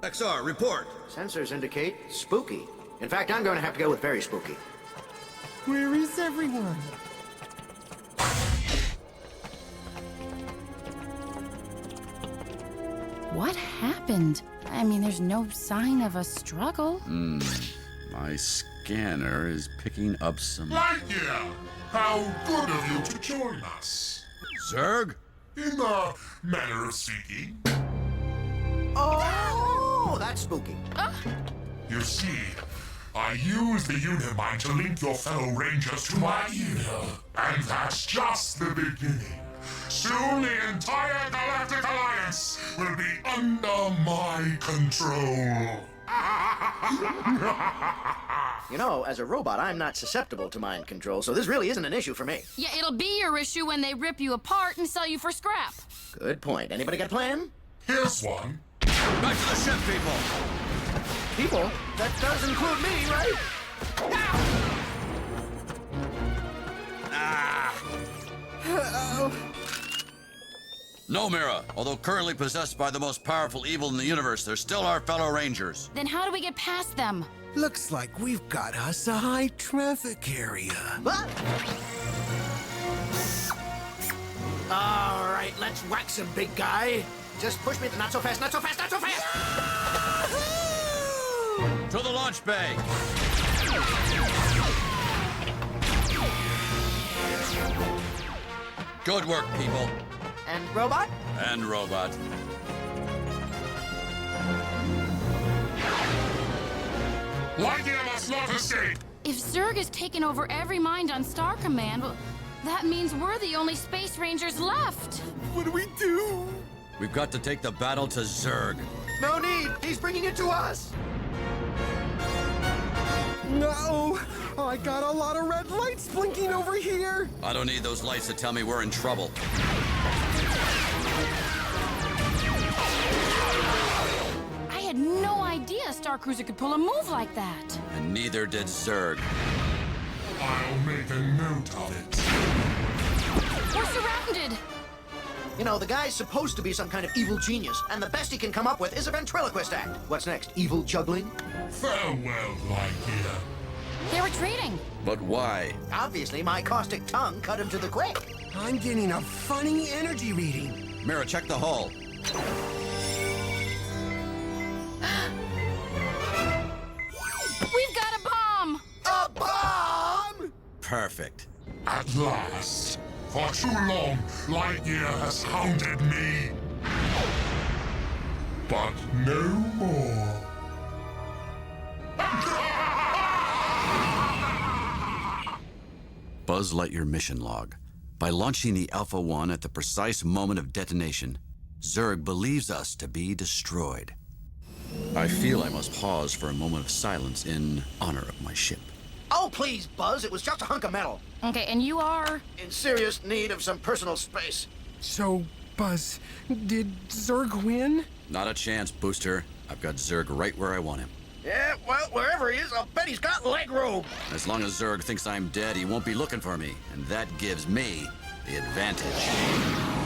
XR, report. Sensors indicate spooky. In fact, I'm going to have to go with very spooky. Where is everyone? What happened? I mean, there's no sign of a struggle. My scanner is picking up some... Lightyear! How good of you to join us. Zurg? In a manner of speaking. Oh, that's spooky. You see, I use the Unimind to link your fellow Rangers to my evil. And that's just the beginning. Soon the entire Galactic Alliance will be under my control. You know, as a robot, I'm not susceptible to mind control, so this really isn't an issue for me. Yeah, it'll be your issue when they rip you apart and sell you for scrap. Good point. Anybody got a plan? Here's one. Back to the ship, people! People? That does include me, right? No, Mira. Although currently possessed by the most powerful evil in the universe, they're still our fellow Rangers. Then how do we get past them? Looks like we've got us a high traffic area. What? All right, let's wax him, big guy. Just push me. Not so fast, not so fast, not so fast! To the launch bay! Good work, people. And robot? And robot. Lightyear must not escape. If Zurg has taken over every mind on Star Command, well, that means we're the only Space Rangers left. What do we do? We've got to take the battle to Zurg. No need. He's bringing it to us. No! I got a lot of red lights blinking over here! I don't need those lights to tell me we're in trouble. I had no idea Star Cruiser could pull a move like that. And neither did Zurg. I'll make a note of it. We're surrounded. You know, the guy's supposed to be some kind of evil genius, and the best he can come up with is a ventriloquist act. What's next? Evil juggling? Farewell, Lightyear. They're retreating. But why? Obviously, my caustic tongue cut him to the quick. I'm getting a funny energy reading. Mira, check the hull. We've got a bomb. A bomb! Perfect. At last. For too long, Lightyear has hounded me. But no more. Buzz Lightyear mission log. By launching the Alpha 1 at the precise moment of detonation, Zurg believes us to be destroyed. I feel I must pause for a moment of silence in honor of my ship. Oh, please, Buzz. It was just a hunk of metal. Okay, and you are? In serious need of some personal space. So, Buzz, did Zurg win? Not a chance, Booster. I've got Zurg right where I want him. Yeah, well, wherever he is, I'll bet he's got leg room. As long as Zurg thinks I'm dead, he won't be looking for me, and that gives me the advantage.